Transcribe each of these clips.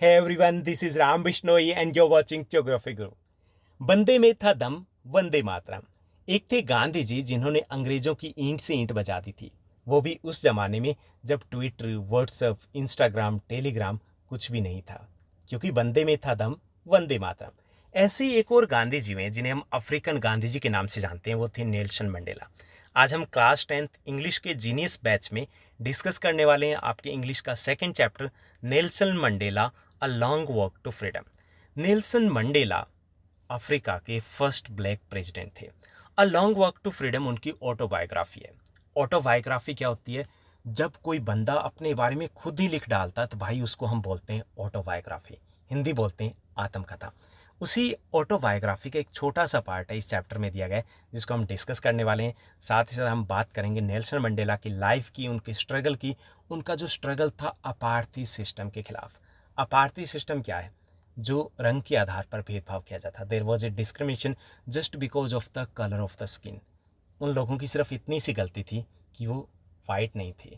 Hey everyone, this is Ram Bishnoi and you're watching Geography Guru. बंदे में था दम, वंदे मातरम। एक थे गांधी जी जिन्होंने अंग्रेजों की ईंट से ईंट बजा दी थी। वो भी उस जमाने में जब ट्विटर, व्हाट्सएप, इंस्टाग्राम, टेलीग्राम कुछ भी नहीं था, क्योंकि बंदे में था दम, वंदे मातरम। ऐसे ही एक और गांधी जी हैं जिन्हें हम अफ्रीकन गांधी जी के नाम से जानते हैं, वो थे नेल्सन मंडेला। आज हम क्लास 10th इंग्लिश के जीनियस बैच में डिस्कस करने वाले हैं आपके इंग्लिश का second chapter, Nelson Mandela a long walk to freedom. Nelson Mandela Africa के फर्स्ट ब्लैक प्रेसिडेंट थे। A long walk to freedom उनकी ऑटोबायोग्राफी है। ऑटोबायोग्राफी क्या होती है? जब कोई बंदा अपने बारे में खुद ही लिख डालता तो भाई उसको हम बोलते हैं ऑटोबायोग्राफी, हिंदी बोलते हैं आत्मकथा। उसी ऑटोबायोग्राफी का एक छोटा सा पार्ट है इस चैप्टर में दिया गया है, जिसको हम डिस्कस करने वाले हैं। साथ ही साथ हम बात करेंगे नेल्सन मंडेला की लाइफ की, उनकी स्ट्रगल की। उनका जो स्ट्रगल था अपार्थी सिस्टम के खिलाफ। अपार्थी सिस्टम क्या है? जो रंग के आधार पर भेदभाव किया जाता। There was a discrimination just because of the colour of the skin. उन लोगों की सिर्फ इतनी सी गलती थी कि वो वाइट नहीं थे,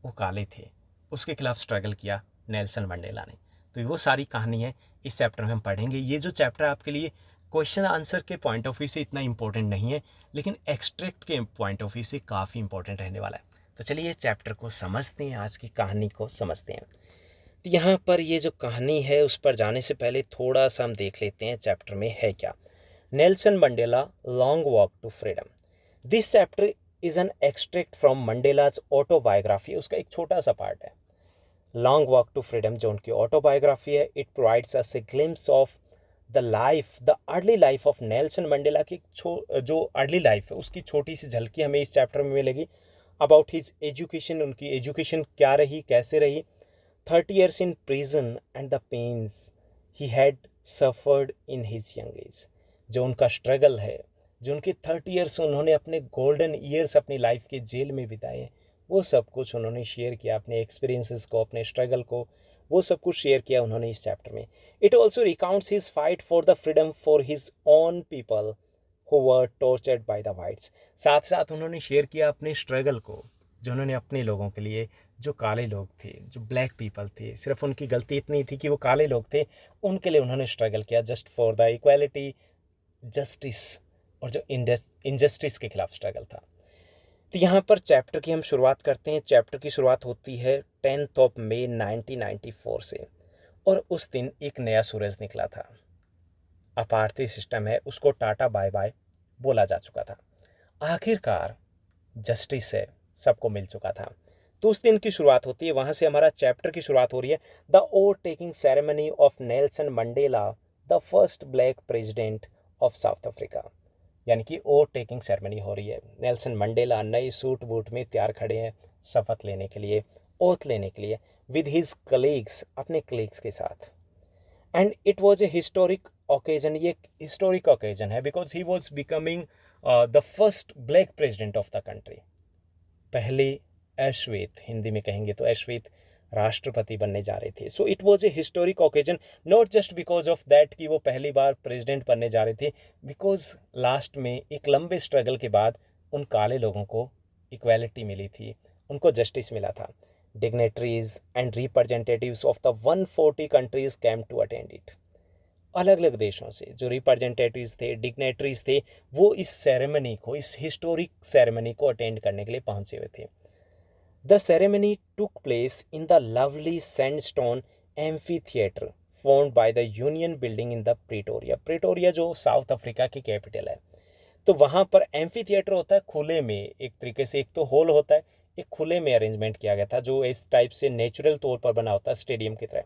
वो काले थे। उसके खिलाफ स्ट्रगल किया नेल्सन मंडेला ने। तो वो सारी कहानी है इस चैप्टर में हम पढ़ेंगे। ये जो चैप्टर आपके लिए क्वेश्चन आंसर के पॉइंट ऑफ व्यू से इतना इंपॉर्टेंट नहीं है, लेकिन एक्सट्रैक्ट के पॉइंट ऑफ व्यू से काफ़ी इंपॉर्टेंट रहने वाला है। तो चलिए चैप्टर को समझते हैं, आज की कहानी को समझते हैं। तो यहाँ पर ये जो कहानी है उस पर जाने से पहले थोड़ा सा हम देख लेते हैं चैप्टर में है क्या। Nelson Mandela long walk to freedom. This chapter is an extract from Mandela's autobiography. उसका एक छोटा सा पार्ट है लॉन्ग वॉक टू फ्रीडम, जो उनकी ऑटोबायोग्राफी है। It provides us a glimpse of the life, the early life of Nelson Mandela की जो अर्ली लाइफ है उसकी छोटी सी झलकी हमें इस चैप्टर में मिलेगी। अबाउट हिज एजुकेशन, उनकी एजुकेशन क्या रही, कैसे रही। 30 years in prison and the pains he had suffered in his young age। जो उनका स्ट्रगल है, जो उनके 30 ईयर्स उन्होंने अपने गोल्डन ईयर्स अपनी लाइफ के जेल में बिताए, वो सब कुछ उन्होंने शेयर किया, अपने एक्सपीरियंसेस को, अपने स्ट्रगल को, वो सब कुछ शेयर किया उन्होंने इस चैप्टर में। It also recounts his fight for the freedom for his own people who were tortured by the whites. साथ साथ उन्होंने शेयर किया अपने स्ट्रगल को, जो उन्होंने अपने लोगों के लिए, जो काले लोग थे, जो ब्लैक पीपल थे, सिर्फ उनकी गलती इतनी थी कि वो काले लोग थे, उनके लिए उन्होंने स्ट्रगल किया just for the equality, justice, और जो इनजस्टिस के खिलाफ स्ट्रगल था। तो यहाँ पर चैप्टर की हम शुरुआत करते हैं। चैप्टर की शुरुआत होती है 10 मई 1994 से, और उस दिन एक नया सूरज निकला था। अपार्थी सिस्टम है उसको टाटा बाय बाय बोला जा चुका था। आखिरकार जस्टिस है सबको मिल चुका था। तो उस दिन की शुरुआत होती है, वहाँ से हमारा चैप्टर की शुरुआत हो रही है। The over taking ceremony of Nelson Mandela, the first black president of south Africa. यानी कि ओवर टेकिंग सेरेमनी हो रही है। नेल्सन मंडेला नए सूट बूट में तैयार खड़े हैं शपथ लेने के लिए, ओथ लेने के लिए, विद हिज कलीग्स, अपने कलीग्स के साथ। And it was A historic occasion. ये एक हिस्टोरिक ओकेजन है because he was becoming the first black president of the country. पहले अश्वेत, हिंदी में कहेंगे तो अश्वेत राष्ट्रपति बनने जा रहे थे। So it was A historic occasion, not just because of that कि वो पहली बार प्रेसिडेंट बनने जा रहे थे, बिकॉज लास्ट में एक लंबे स्ट्रगल के बाद उन काले लोगों को इक्वालिटी मिली थी, उनको जस्टिस मिला था। Dignitaries and representatives of the 140 countries came to attend it. अलग अलग देशों से जो रिप्रेजेंटेटिव्स थे, डिग्नेटरीज थे, वो इस सेरेमनी को, इस हिस्टोरिक सेरेमनी को अटेंड करने के लिए पहुंचे हुए थे। The ceremony took place in the lovely sandstone amphi theatre formed by the union building in the Pretoria. Pretoria जो साउथ अफ्रीका की कैपिटल है, तो वहाँ पर एम्फी थिएटर होता है खुले में, एक तरीके से एक तो हॉल होता है, एक खुले में अरेंजमेंट किया गया था जो इस टाइप से नेचुरल तौर पर बना होता है स्टेडियम की तरह।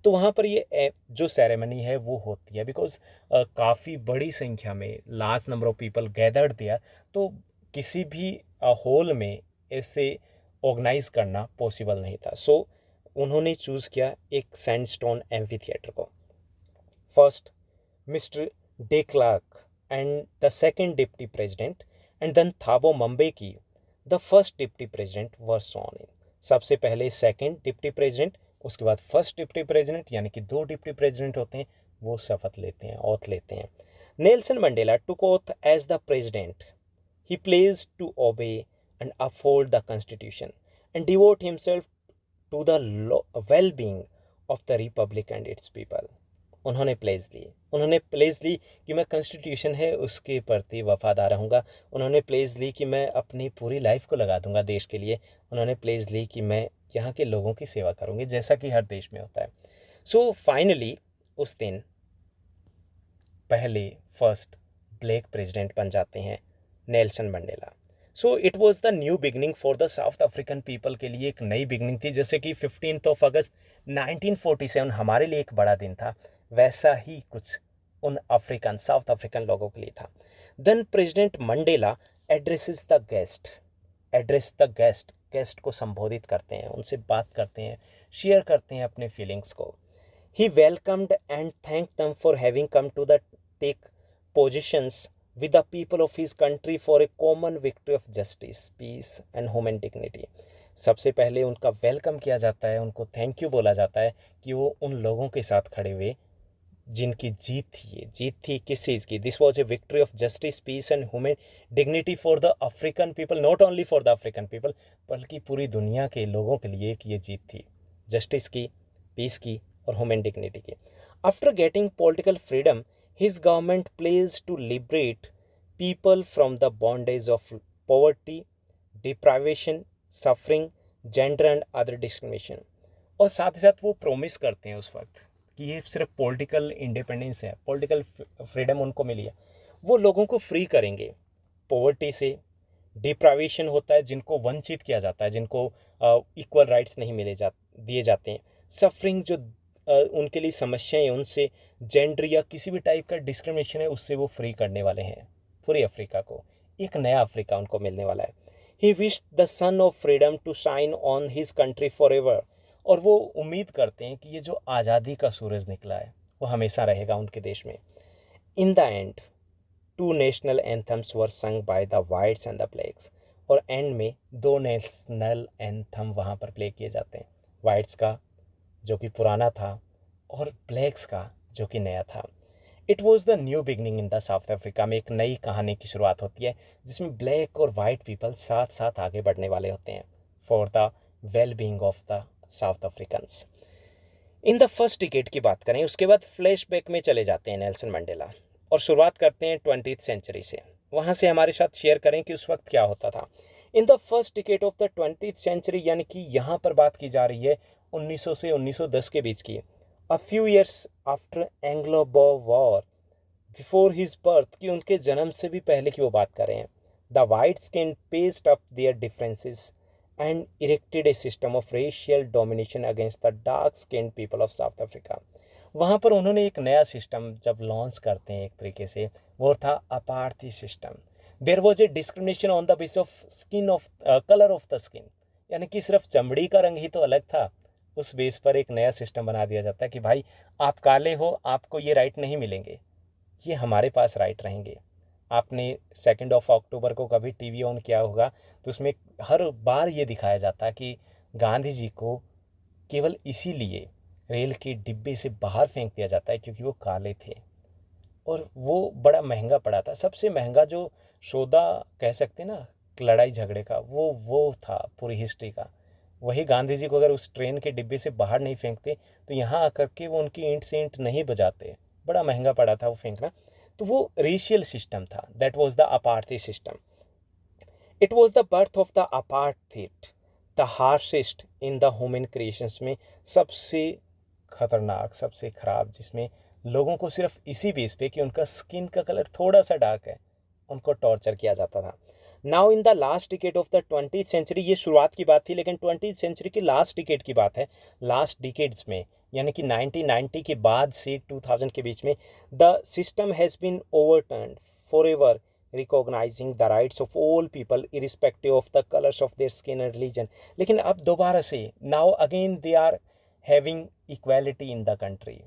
तो वहाँ पर ये जो सेरेमनी है वो होती है बिकॉज काफ़ी बड़ी संख्या में, large number of people gathered दिया, तो किसी भी हॉल में ऐसे ऑर्गेनाइज करना पॉसिबल नहीं था। सो उन्होंने चूज़ किया एक सैंडस्टोन एम्फी थिएटर को। First Mister de Klerk and the second deputy president, and then Thabo Mbeki, the first deputy president, were sworn in। सबसे पहले सेकंड डिप्टी प्रेसिडेंट, उसके बाद फर्स्ट डिप्टी प्रेसिडेंट, यानी कि 2 डिप्टी प्रेसिडेंट होते हैं, वो शपथ लेते हैं, ओथ लेते हैं। Nelson Mandela took oath as the president. He pledged to obey and uphold the constitution and devote himself to the well-being of the republic and its people. उन्होंने प्लेज ली कि मैं कॉन्स्टिट्यूशन है उसके प्रति वफादार रहूँगा। उन्होंने प्लेज ली कि मैं अपनी पूरी लाइफ को लगा दूंगा देश के लिए। उन्होंने प्लेज ली कि मैं यहाँ के लोगों की सेवा करूँगी, जैसा कि हर देश में होता है। सो फाइनली उस दिन पहले फर्स्ट ब्लैक प्रेसिडेंट बन जाते हैं Nelson Mandela. So it was the new beginning for the south African people. के लिए एक नई बिगनिंग थी। जैसे कि 15 अगस्त 1947 हमारे लिए एक बड़ा दिन था, वैसा ही कुछ उन साउथ अफ्रीकन लोगों के लिए था। Then president Mandela address the guest को संबोधित करते हैं, उनसे बात करते हैं, शेयर करते हैं अपने फीलिंग्स को। He welcomed and thanked them for having come to the take positions with the people of his country for a common victory of justice, peace and human dignity. सबसे पहले उनका वेलकम किया जाता है, उनको थैंक यू बोला जाता है कि वो उन लोगों के साथ खड़े हुए जिनकी जीत थी। ये जीत थी किस चीज़ की? This was a victory of justice, peace and human dignity for the African people, not only for the African people, बल्कि पूरी दुनिया के लोगों के लिए एक ये जीत थी, जस्टिस की, पीस की और ह्यूमन डिग्निटी की। After getting political freedom, his government pledge to liberate people from the bondage of poverty, deprivation, suffering, gender and other discrimination. और साथ ही साथ वो प्रोमिस करते हैं उस वक्त कि ये सिर्फ पॉलिटिकल इंडिपेंडेंस है, पॉलिटिकल फ्रीडम उनको मिली है, वो लोगों को फ्री करेंगे पॉवर्टी से। डिप्राइवेशन होता है जिनको वंचित किया जाता है, जिनको इक्वल राइट्स नहीं दिए जाते हैं। सफरिंग जो उनके लिए समस्याएं हैं उनसे, जेंडर या किसी भी टाइप का डिस्क्रिमिनेशन है उससे वो फ्री करने वाले हैं पूरी अफ्रीका को। एक नया अफ्रीका उनको मिलने वाला है। He wish the sun of freedom to shine on his country forever. और वो उम्मीद करते हैं कि ये जो आज़ादी का सूरज निकला है वो हमेशा रहेगा उनके देश में। In the end 2 national anthems were sung by the whites and the blacks. और एंड में 2 नेशनल एंथम वहाँ पर प्ले किए जाते हैं, वाइट्स का जो कि पुराना था और ब्लैक्स का जो कि नया था। It was the new beginning in the south Africa में एक नई कहानी की शुरुआत होती है जिसमें ब्लैक और वाइट पीपल साथ साथ आगे बढ़ने वाले होते हैं for the well being of the south Africans. In the first decade की बात करें, उसके बाद फ्लैशबैक में चले जाते हैं नेल्सन मंडेला और शुरुआत करते हैं 20th सेंचुरी से। वहाँ से हमारे साथ शेयर करें कि उस वक्त क्या होता था। In the first decade of the 20th century, यानी कि यहाँ पर बात की जा रही है 1900 से 1910 के बीच की। A few years after Anglo Boer war, before his birth, कि उनके जन्म से भी पहले की वो बात कर रहे हैं। The white skin paced up there differences and erected a system of racial domination against the dark skinned people of South Africa. वहाँ पर उन्होंने एक नया सिस्टम जब लॉन्च करते हैं एक तरीके से, वो था apartheid system. There was a discrimination on the base of skin of colour of the skin, यानी कि सिर्फ चमड़ी का रंग ही तो अलग था, उस बेस पर एक नया सिस्टम बना दिया जाता है कि भाई आप काले हो, आपको ये राइट नहीं मिलेंगे, ये हमारे पास राइट रहेंगे। आपने 2 अक्टूबर को कभी टीवी ऑन किया होगा तो उसमें हर बार ये दिखाया जाता है कि गांधी जी को केवल इसीलिए रेल के डिब्बे से बाहर फेंक दिया जाता है क्योंकि वो काले थे और वो बड़ा महंगा पड़ा था। सबसे महंगा जो सौदा कह सकते ना लड़ाई झगड़े का, वो था पूरी हिस्ट्री का। वही गांधी जी को अगर उस ट्रेन के डिब्बे से बाहर नहीं फेंकते तो यहाँ आकर के वो उनकी ईंट से ईंट नहीं बजाते, बड़ा महंगा पड़ा था वो फेंकना। तो वो रेशियल सिस्टम था, that was the अपार्थी system. It was the birth of the apartheid, the harshest in the human creations में सबसे खतरनाक, सबसे खराब, जिसमें लोगों को सिर्फ इसी बेस पे कि उनका स्किन का कलर थोड़ा सा डार्क है उनको टॉर्चर किया जाता था। Now in the last decade of the 20th century, ये शुरुआत की बात थी लेकिन 20th सेंचुरी की लास्ट डिकेड की बात है। लास्ट डिकेड्स में यानी कि 1990 के बाद से 2000 के बीच में the system has been overturned forever, recognising the rights of all people irrespective of the colours of their skin and religion. लेकिन अब दोबारा से now again they are having equality in the country.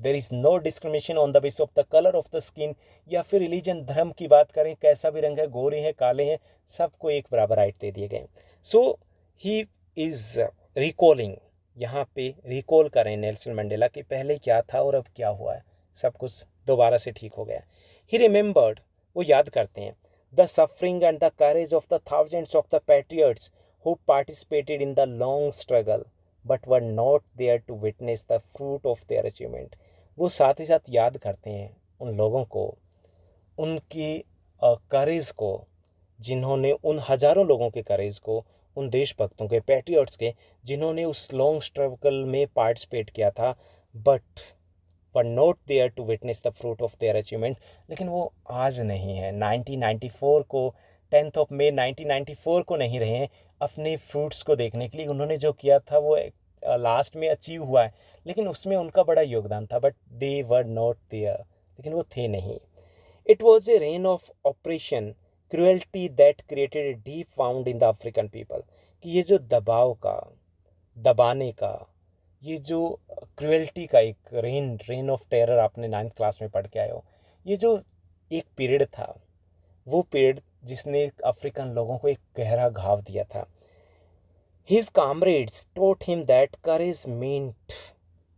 There is no discrimination on the base of the colour of the skin या फिर religion, धर्म की बात करें, कैसा भी रंग है, गोरे हैं, काले हैं, सबको एक बराबर राइट दे दिए गए। सो ही इज़ रिकॉलिंग, यहाँ पे रिकॉल करें नेल्सन मंडेला कि पहले क्या था और अब क्या हुआ है, सब कुछ दोबारा से ठीक हो गया। ही रिमेंबर्ड, वो याद करते हैं, the suffering and the courage of the thousands of the patriots who participated in the long struggle, but were not there to witness the fruit of their achievement. वो साथ ही साथ याद करते हैं उन लोगों को, उनकी करेज को, जिन्होंने उन हज़ारों लोगों के करेज को, उन देशभक्तों के, पैट्रियट्स के, जिन्होंने उस लॉन्ग स्ट्रगल में पार्टिसिपेट किया था, but were not there to witness the fruit of their achievement. लेकिन वो आज नहीं है, 1994 को, 10 मई 1994 को नहीं रहे हैं अपने फ्रूट्स को देखने के लिए। उन्होंने जो किया था वो लास्ट में अचीव हुआ है, लेकिन उसमें उनका बड़ा योगदान था, but they were not there, लेकिन वो थे नहीं। It was a reign of operation cruelty that created a deep wound in the African people. कि ये जो दबाव का, दबाने का, ये जो क्रुएल्टी का एक रेन ऑफ टेरर आपने 9th क्लास में पढ़ के आए हो, ये जो एक पीरियड था, वो पीरियड जिसने अफ्रीकन लोगों को एक गहरा घाव दिया था। His comrades taught him that courage meant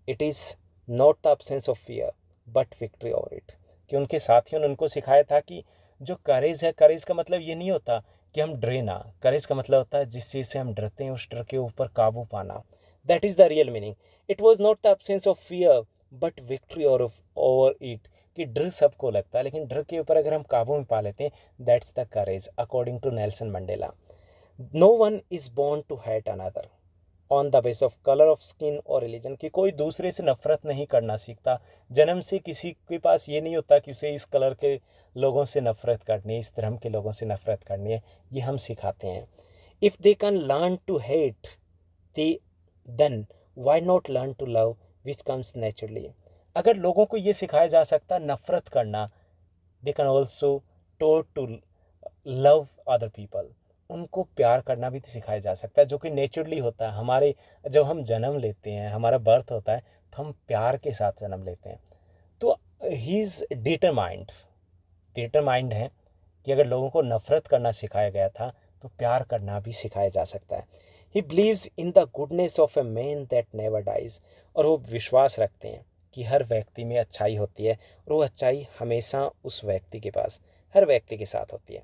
it is not the absence of fear but victory over it। कि उनके साथियों ने उनको सिखाया था कि जो करेज है, करेज का मतलब ये नहीं होता कि हम डरे ना, करेज का मतलब होता है जिस चीज़ से हम डरते हैं उस डर के ऊपर काबू पाना। That is the real meaning. It was not the absence of fear but victory over it. कि डर सबको लगता है, लेकिन डर के ऊपर अगर हम काबू में पा लेते हैं, that's the courage according to Nelson Mandela. No one is born to hate another on the base of colour of skin और रिलीजन। कि कोई दूसरे से नफरत नहीं करना सीखता जन्म से। किसी के पास ये नहीं होता कि उसे इस कलर के लोगों से नफरत करनी है, इस धर्म के लोगों से नफरत करनी है, ये हम सिखाते हैं। If they can learn to hate they then why not learn to love which comes naturally. अगर लोगों को ये सिखाया जा सकता नफरत करना, they can also taught to love other people. उनको प्यार करना भी सिखाया जा सकता है, जो कि नेचुरली होता है। हमारे जब हम जन्म लेते हैं, हमारा बर्थ होता है, तो हम प्यार के साथ जन्म लेते हैं। तो ही इज़ डिटरमाइंड है कि अगर लोगों को नफ़रत करना सिखाया गया था, तो प्यार करना भी सिखाया जा सकता है। He believes in the goodness of a man that never dies. और वो विश्वास रखते हैं कि हर व्यक्ति में अच्छाई होती है, और वो अच्छाई हमेशा उस व्यक्ति के पास, हर व्यक्ति के साथ होती है।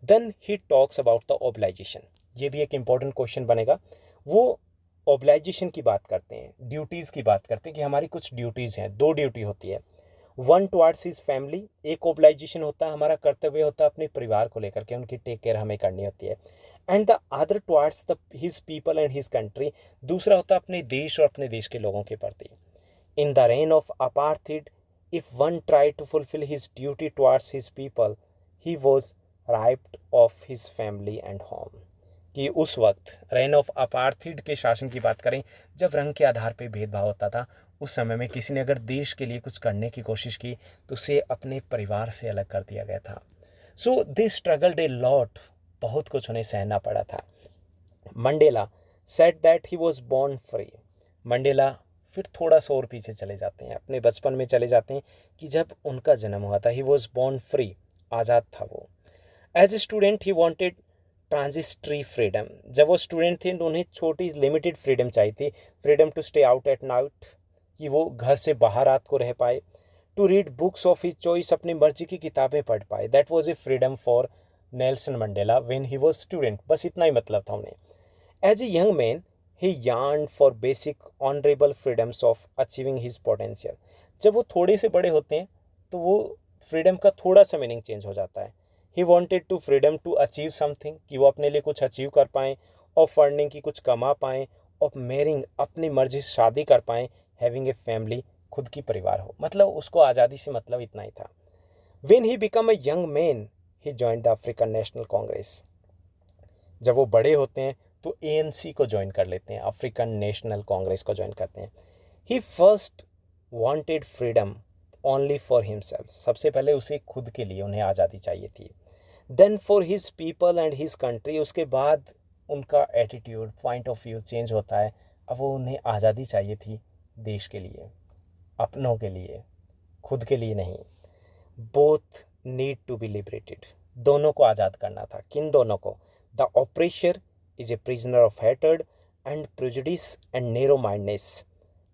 Then he talks about the obligation. ये भी एक इम्पॉर्टेंट क्वेश्चन बनेगा। वो ओबलाइजेशन की बात करते हैं, ड्यूटीज़ की बात करते हैं कि हमारी कुछ ड्यूटीज़ हैं, 2 ड्यूटी होती है। वन टुवार्ड्स हिज फैमिली, एक ओबलाइजेशन होता है, हमारा कर्तव्य होता है अपने परिवार को लेकर के, उनकी टेक केयर हमें करनी होती है। And the other towards the his people and his country, दूसरा होता है अपने देश और अपने देश के लोगों के प्रति। In the reign of apartheid, if one try to fulfil his duty towards his people, he was ripped of his family and home. कि उस वक्त रेन ऑफ अपार्थीड के शासन की बात करें, जब रंग के आधार पर भेदभाव होता था, उस समय में किसी ने अगर देश के लिए कुछ करने की कोशिश की, तो उसे अपने परिवार से अलग कर दिया गया था। सो दे स्ट्रगल्ड ए लॉट, बहुत कुछ उन्हें सहना पड़ा था। Mandela said that he was born free. Mandela फिर थोड़ा सा और पीछे चले जाते हैं, अपने बचपन में चले जाते हैं, कि जब उनका जन्म हुआ था, ही वॉज बॉर्न फ्री, आज़ाद था वो। As a student he wanted transitory freedom. जब वो स्टूडेंट थे तो उन्हें छोटी लिमिटेड फ्रीडम चाहिए थी। Freedom to stay out at night, कि वो घर से बाहर रात को रह पाए। To read books of his choice, अपनी मर्जी की किताबें पढ़ पाए। That was a freedom for Nelson Mandela when he was student. बस इतना ही मतलब था उन्हें। As a young man he yearned for basic honourable freedoms of achieving his potential. जब वो थोड़े से बड़े होते हैं, तो वो फ्रीडम का थोड़ा सा मीनिंग चेंज हो जाता है। He wanted to freedom to achieve something, कि वो अपने लिए कुछ अचीव कर पाएँ, ऑफ अर्निंग, की कुछ कमा पाएँ, ऑफ मैरिंग, अपनी मर्जी से शादी कर पाएँ, हैविंग ए फैमिली, खुद की परिवार हो। मतलब उसको आज़ादी से मतलब इतना ही था। When he become a young man he joined the African national Congress. जब वो बड़े होते हैं तो ANC को ज्वाइन कर लेते हैं, अफ्रीकन नेशनल कांग्रेस को ज्वाइन करते हैं। He first wanted freedom only for himself. सबसे पहले उसे खुद के लिए उन्हें आज़ादी चाहिए थी। Then for his people and his country. उसके बाद उनका attitude, point of view change होता है। अब वो उन्हें आज़ादी चाहिए थी देश के लिए, अपनों के लिए, खुद के लिए नहीं। Both need to be liberated. दोनों को आज़ाद करना था। किन दोनों को? The oppressor is a prisoner of hatred and prejudice and narrow mindedness,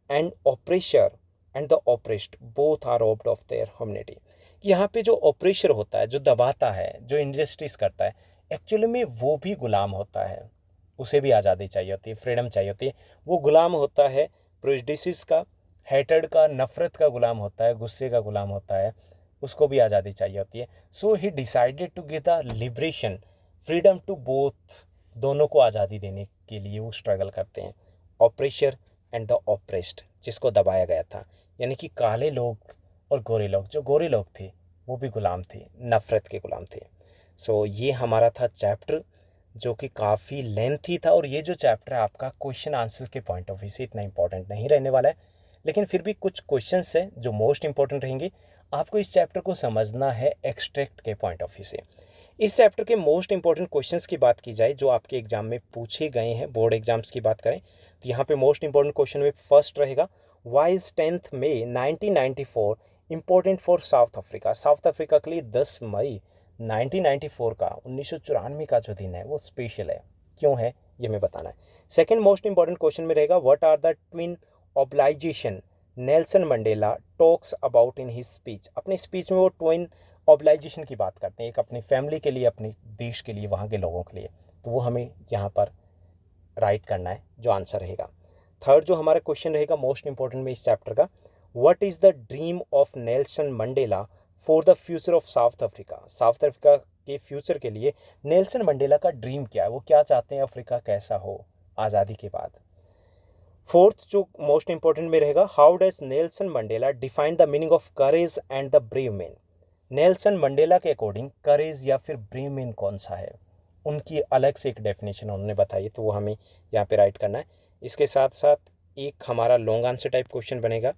and oppressor and the oppressed both are robbed of their humanity. यहाँ पे जो ऑपरेशर होता है, जो दबाता है, जो इनजस्टिस करता है, एक्चुअली में वो भी गुलाम होता है। उसे भी आज़ादी चाहिए होती है, फ्रीडम चाहिए होती है। वो गुलाम होता है प्रेजुडिसेस का, हेटर्ड का, नफ़रत का गुलाम होता है, गुस्से का गुलाम होता है, उसको भी आज़ादी चाहिए होती है। So he decided to give the liberation, freedom to both, दोनों को आज़ादी देने के लिए वो स्ट्रगल करते हैं। ऑपरेशर एंड द ऑप्रेस्ड, जिसको दबाया गया था, यानी कि काले लोग और गोरे लोग, जो गोरे लोग थे वो भी गुलाम थे, नफ़रत के गुलाम थे। सो ये हमारा था चैप्टर, जो कि काफ़ी लेंथी था। और ये जो चैप्टर है आपका क्वेश्चन आंसर के पॉइंट ऑफ व्यू से इतना इंपॉर्टेंट नहीं रहने वाला है, लेकिन फिर भी कुछ क्वेश्चंस हैं जो मोस्ट इंपॉर्टेंट रहेंगे। आपको इस चैप्टर को समझना है एक्सट्रैक्ट के पॉइंट ऑफ व्यू से। इस चैप्टर के मोस्ट इंपॉर्टेंट क्वेश्चंस की बात की जाए जो आपके एग्जाम में पूछे गए हैं, बोर्ड एग्जाम्स की बात करें तो यहाँ पे मोस्ट इंपॉर्टेंट क्वेश्चन में फर्स्ट रहेगा, why is 10 May 1994 important for South Africa. South Africa के लिए 10 मई 1994 का, 1994 का जो दिन है वो स्पेशल है, क्यों है ये मैं बताना है। सेकंड मोस्ट इंपॉर्टेंट क्वेश्चन में रहेगा, what are the twin obligation Nelson Mandela talks about in his speech. अपने स्पीच में वो ट्विन ऑब्लाइजेशन की बात करते हैं, एक अपनी फैमिली के लिए, अपने देश के लिए, वहाँ के लोगों के लिए। तो वो हमें यहाँ पर राइट करना है, जो आंसर रहेगा। थर्ड जो हमारा क्वेश्चन रहेगा मोस्ट इंपॉर्टेंट में इस चैप्टर का, what is the dream of Nelson Mandela for the future of south Africa. South Africa के फ्यूचर के लिए नेल्सन मंडेला का ड्रीम क्या है, वो क्या चाहते हैं अफ्रीका कैसा हो आज़ादी के बाद। फोर्थ जो मोस्ट इंपॉर्टेंट में रहेगा, how does Nelson Mandela define the meaning of courage and the brave man. Nelson Mandela के अकॉर्डिंग करेज या फिर ब्रेव मैन कौन सा है, उनकी अलग से एक डेफिनेशन उन्होंने बताई, तो वो हमें यहाँ पे राइट करना है। इसके साथ साथ एक हमारा लॉन्ग आंसर टाइप क्वेश्चन बनेगा,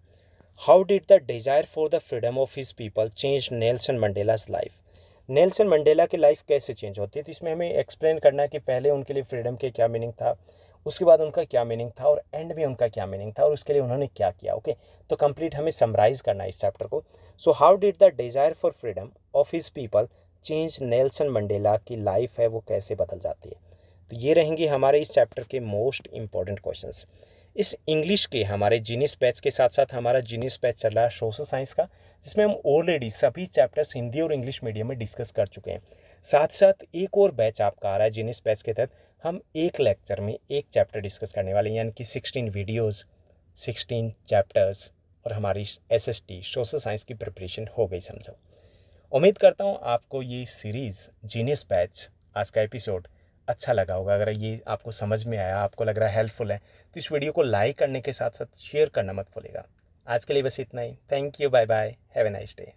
how did the desire for the freedom of his people change Nelson Mandela's life. Nelson Mandela की लाइफ कैसे चेंज होती है, तो इसमें हमें एक्सप्लेन करना है कि पहले उनके लिए फ्रीडम के क्या मीनिंग था, उसके बाद उनका क्या मीनिंग था, और एंड में उनका क्या मीनिंग था, और उसके लिए उन्होंने क्या किया। ओके, तो कंप्लीट हमें समराइज करना है इस चैप्टर को। So how did the desire for freedom of his people change Nelson Mandela की लाइफ है वो कैसे बदल जाती है। तो ये रहेंगे हमारे इस चैप्टर के मोस्ट इंपॉर्टेंट क्वेश्चंस। इस इंग्लिश के हमारे जीनियस बैच के साथ साथ हमारा जीनियस बैच चल रहा है सोशल साइंस का, जिसमें हम ऑलरेडी सभी चैप्टर्स हिंदी और इंग्लिश मीडियम में डिस्कस कर चुके हैं। साथ साथ एक और बैच आपका आ रहा है जीनियस बैच के तहत, हम एक लेक्चर में एक चैप्टर डिस्कस करने वाले हैं, यानी कि 16 वीडियोज़, 16 चैप्टर्स, और हमारी SST सोशल साइंस की प्रिपरेशन हो गई समझो। उम्मीद करता हूँ आपको ये सीरीज़ जीनियस बैच, आज का एपिसोड अच्छा लगा होगा। अगर ये आपको समझ में आया, आपको लग रहा है हेल्पफुल है, तो इस वीडियो को लाइक करने के साथ साथ शेयर करना मत भूलिएगा। आज के लिए बस इतना ही। Thank you, bye bye, have a nice day.